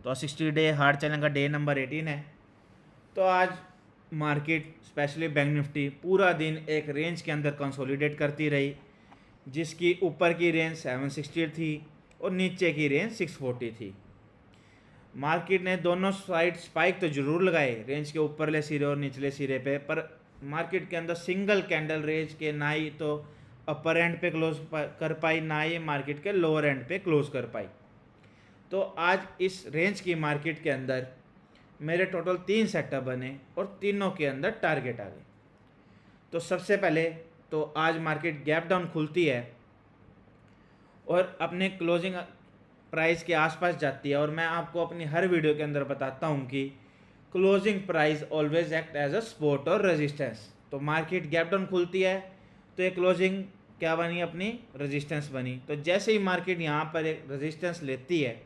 तो 60 day hard channel का day number 18 है। तो आज मार्केट स्पेशली बैंक निफ्टी पूरा दिन एक रेंज के अंदर कंसोलिडेट करती रही, जिसकी ऊपर की रेंज 760 थी और नीचे की रेंज 640 थी। मार्केट ने दोनों साइड स्पाइक तो जरूर लगाए रेंज के ऊपरले सिरे और निचले सिरे पे, पर मार्केट के अंदर सिंगल कैंडल रेंज के ना ही तो अपर एंड पे क्लोज कर पाई, ना ही मार्केट के लोअर एंड पे क्लोज कर पाई। तो आज इस रेंज की मार्केट के अंदर मेरे टोटल 3 सेटअप बने और तीनों के अंदर टारगेट आ गए। तो सबसे पहले तो आज मार्केट गैप डाउन खुलती है और अपने क्लोजिंग प्राइस के आसपास जाती है, और मैं आपको अपनी हर वीडियो के अंदर बताता हूँ कि closing price always act as a support और रेजिस्टेंस। तो मार्केट गैप डाउन खुलती है तो ये क्लोजिंग क्या बनी, अपनी रेजिस्टेंस बनी। तो जैसे ही मार्केट यहाँ पर एक रेजिस्टेंस लेती है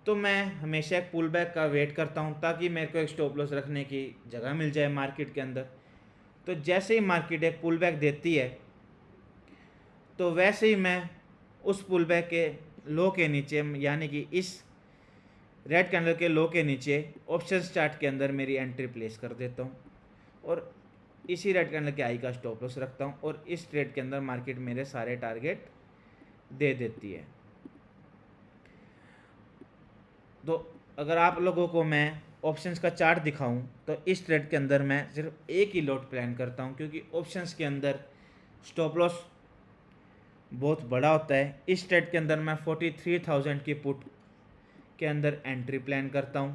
तो मैं हमेशा एक पुल बैक का वेट करता हूँ, ताकि मेरे को एक स्टॉप लॉस रखने की जगह मिल जाए मार्केट के अंदर। तो जैसे ही मार्केट एक पुल बैक देती है तो वैसे ही मैं उस पुल बैक के लो के नीचे, यानी कि इस रेड कैंडल के लो के नीचे ऑप्शंस चार्ट के अंदर मेरी एंट्री प्लेस कर देता हूँ और इसी रेड कैंडल के आई का स्टॉप लॉस रखता हूँ, और इस ट्रेड के अंदर मार्केट मेरे सारे टारगेट दे देती है। तो अगर आप लोगों को मैं ऑप्शंस का चार्ट दिखाऊं तो इस ट्रेड के अंदर मैं सिर्फ एक ही लॉट प्लान करता हूं, क्योंकि ऑप्शंस के अंदर स्टॉप लॉस बहुत बड़ा होता है। इस ट्रेड के अंदर मैं 43,000 की पुट के अंदर एंट्री प्लान करता हूं।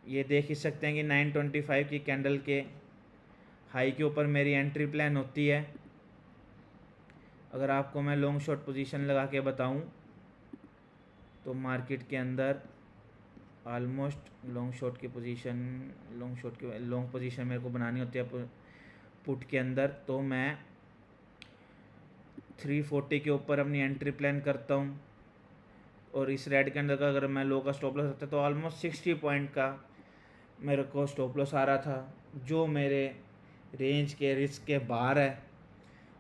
ये देख ही सकते हैं कि 925 की कैंडल के हाई के ऊपर मेरी एंट्री प्लान होती है। अगर आपको मैं लॉन्ग शॉर्ट पोजीशन लगा के बताऊं तो मार्केट के अंदर ऑलमोस्ट लॉन्ग पोजीशन मेरे को बनानी होती है पुट के अंदर, तो मैं 340 के ऊपर अपनी एंट्री प्लान करता हूँ। और इस रेड कैंडल का अगर मैं लो का स्टॉप लॉस रखता तो ऑलमोस्ट 60 पॉइंट का मेरे को स्टॉप लॉस आ रहा था, जो मेरे रेंज के रिस्क के बाहर है।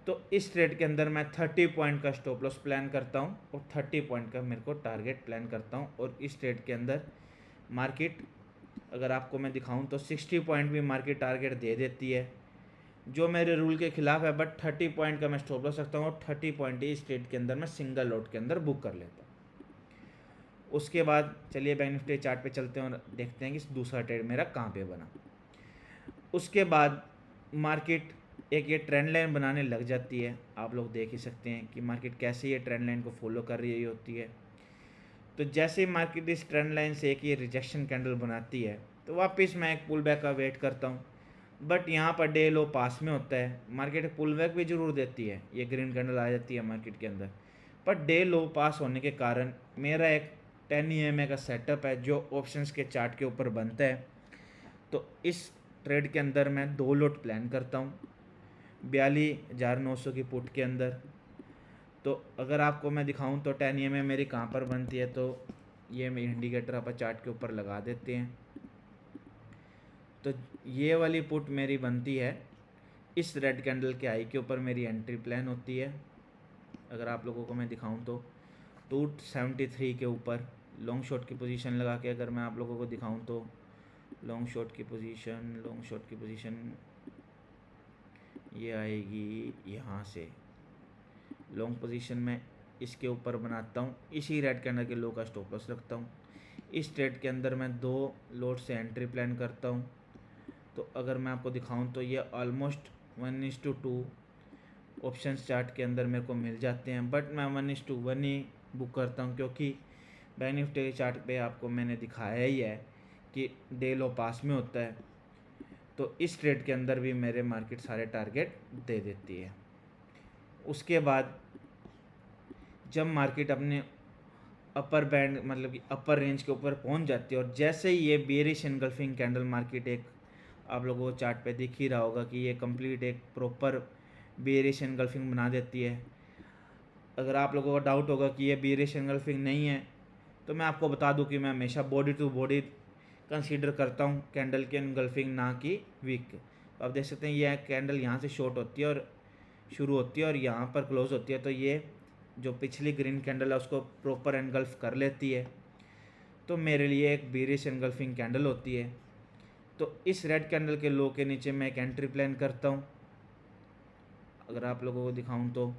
तो इस ट्रेड के अंदर मैं 30 पॉइंट का स्टॉप लॉस प्लान करता हूँ और 30 पॉइंट का मेरे को टारगेट प्लान करता हूँ। और इस ट्रेड के अंदर मार्केट, अगर आपको मैं दिखाऊं तो 60 पॉइंट भी मार्केट टारगेट दे देती है, जो मेरे रूल के खिलाफ है, बट 30 पॉइंट का मैं स्टॉप लॉस रखता हूँ और 30 पॉइंट ही इस ट्रेड के अंदर मैं सिंगल लॉट के अंदर बुक कर लेता हूँ। उसके बाद चलिए बैंक निफ्टी चार्ट पे चलते हैं और देखते हैं कि दूसरा ट्रेड मेरा कहाँ पे बना। उसके बाद मार्केट एक ये ट्रेंड लाइन बनाने लग जाती है। आप लोग देख ही सकते हैं कि मार्केट कैसे ये ट्रेंड लाइन को फॉलो कर रही होती है। तो जैसे ही मार्केट इस ट्रेंड लाइन से एक ये रिजेक्शन कैंडल बनाती है तो वापस मैं एक पुल बैक का वेट करता हूँ, बट यहाँ पर डे लो पास में होता है। मार्केट पुल बैक भी जरूर देती है, ये ग्रीन कैंडल आ जाती है मार्केट के अंदर, पर डे लो पास होने के कारण मेरा एक 10 EMA का सेटअप है जो ऑप्शंस के चार्ट के ऊपर बनता है। तो इस ट्रेड के अंदर मैं 2 लॉट प्लान करता हूँ 42,900 की पुट के अंदर। तो अगर आपको मैं दिखाऊं तो 10 EMA मेरी कहाँ पर बनती है, तो ये मैं इंडिकेटर आप चार्ट के ऊपर लगा देते हैं। तो ये वाली पुट मेरी बनती है इस रेड कैंडल के आई के ऊपर, मेरी एंट्री प्लान होती है। अगर आप लोगों को मैं दिखाऊं तो 273 के ऊपर लॉन्ग शॉट की पोजीशन लगा के अगर मैं आप लोगों को दिखाऊं तो लॉन्ग शॉट की पोजीशन ये आएगी यहाँ से। लॉन्ग पोजीशन में इसके ऊपर बनाता हूँ, इसी रेड कैंडल के लो का स्टॉप लॉस रखता हूँ। इस ट्रेड के अंदर मैं 2 लोड से एंट्री प्लान करता हूँ। तो अगर मैं आपको दिखाऊं तो ये ऑलमोस्ट 1:2 ऑप्शंस चार्ट के अंदर मेरे को मिल जाते हैं, बट मैं 1:1 ही बुक करता हूँ, क्योंकि बैंक निफ्टी के चार्ट पे आपको मैंने दिखाया ही है कि डे लो पास में होता है। तो इस ट्रेड के अंदर भी मेरे मार्केट सारे टारगेट दे देती है। उसके बाद जब मार्केट अपने अपर बैंड मतलब कि अपर रेंज के ऊपर पहुंच जाती है और जैसे ही ये बेरिश एनगल्फिंग कैंडल मार्केट एक आप लोगों को चार्ट पे दिख ही रहा होगा कि ये कंप्लीट एक प्रॉपर बेरिश एनगल्फिंग बना देती है। अगर आप लोगों को डाउट होगा कि ये बेरिश एनगल्फिंग नहीं है तो मैं आपको बता दूं कि मैं हमेशा बॉडी टू बॉडी कंसीडर करता हूँ कैंडल के एनगल्फिंग, ना कि वीक। तो आप देख सकते हैं ये कैंडल यहाँ से शॉर्ट होती है और शुरू होती है और यहाँ पर क्लोज होती है, तो ये जो पिछली ग्रीन कैंडल है उसको प्रॉपर एनगल्फ कर लेती है। तो मेरे लिए एक बेरिश एंगल्फिंग कैंडल होती है। तो इस रेड कैंडल के लो के नीचे मैं एक एंट्री प्लान करता हूँ, अगर आप लोगों को दिखाऊं तो,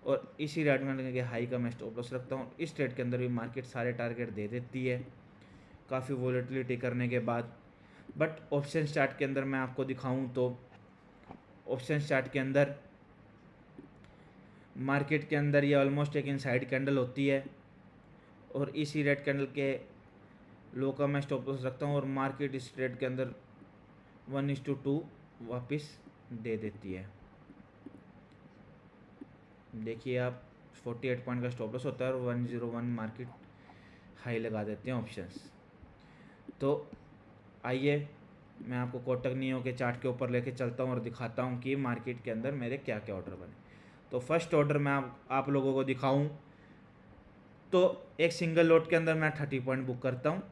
और इसी रेड कैंडल के हाई का मैं स्टॉप लॉस रखता हूँ। इस ट्रेड के अंदर भी मार्केट सारे टारगेट दे देती है काफ़ी वॉलेटिलिटी करने के बाद। बट ऑप्शन चार्ट के अंदर मैं आपको दिखाऊं तो ऑप्शन चार्ट के अंदर मार्केट के अंदर ये ऑलमोस्ट एक इनसाइड कैंडल होती है, और इसी रेड कैंडल के लो का मैं स्टॉप लॉस रखता हूँ, और मार्केट इस ट्रेड के अंदर 1:2 वापस दे देती है। देखिए आप 48 पॉइंट का स्टॉप लॉस होता है और 101 मार्केट हाई लगा देते हैं ऑप्शंस। तो आइए मैं आपको कोटक नियो के चार्ट के ऊपर लेके चलता हूँ और दिखाता हूँ कि मार्केट के अंदर मेरे क्या क्या ऑर्डर बने। तो फर्स्ट ऑर्डर मैं आप लोगों को दिखाऊँ तो एक सिंगल लॉट के अंदर मैं 30 पॉइंट बुक करता हूँ।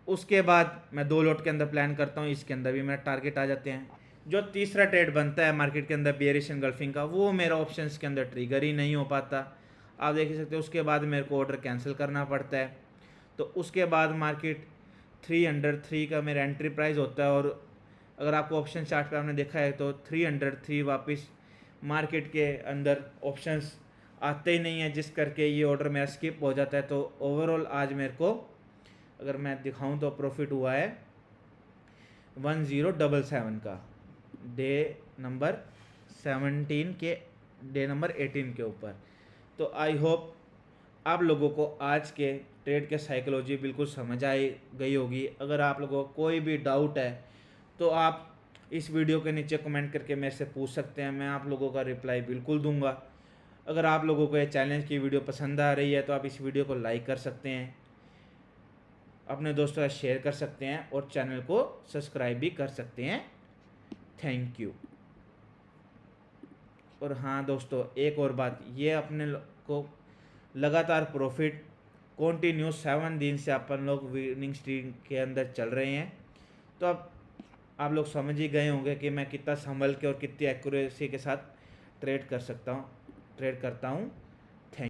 उसके बाद मैं 2 लॉट के अंदर प्लान करता हूँ, इसके अंदर भी मेरा टारगेट आ जाते हैं। जो तीसरा ट्रेड बनता है मार्केट के अंदर बेयरिश एंगल्फिंग का, वो मेरा ऑप्शंस के अंदर ट्रिगर ही नहीं हो पाता, आप देख ही सकते हो। उसके बाद मेरे को ऑर्डर कैंसिल करना पड़ता है। तो उसके बाद मार्केट 303 का मेरा एंट्री प्राइस होता है, और अगर आपको ऑप्शन चार्ट पे आपने देखा है तो 303 वापस मार्केट के अंदर ऑप्शंस आते ही नहीं है, जिस करके ये ऑर्डर मेरा स्किप हो जाता है। तो ओवरऑल आज मेरे को अगर मैं दिखाऊं तो प्रॉफिट हुआ है 1077 का, डे नंबर 17 के डे नंबर 18 के ऊपर। तो आई होप आप लोगों को आज के ट्रेड के साइकोलॉजी बिल्कुल समझ आई गई होगी। अगर आप लोगों को कोई भी डाउट है तो आप इस वीडियो के नीचे कमेंट करके मेरे से पूछ सकते हैं, मैं आप लोगों का रिप्लाई बिल्कुल दूंगा। अगर आप लोगों को ये चैलेंज की वीडियो पसंद आ रही है तो आप इस वीडियो को लाइक कर सकते हैं, अपने दोस्तों का शेयर कर सकते हैं, और चैनल को सब्सक्राइब भी कर सकते हैं। Thank you. और हाँ दोस्तों, एक और बात, ये अपने को लगातार प्रॉफिट कंटिन्यू 7 दिन से अपन लोग विनिंग स्ट्रीक के अंदर चल रहे हैं। तो अब आप लोग समझ ही गए होंगे कि मैं कितना संभल के और कितनी एक्यूरेसी के साथ ट्रेड करता हूँ।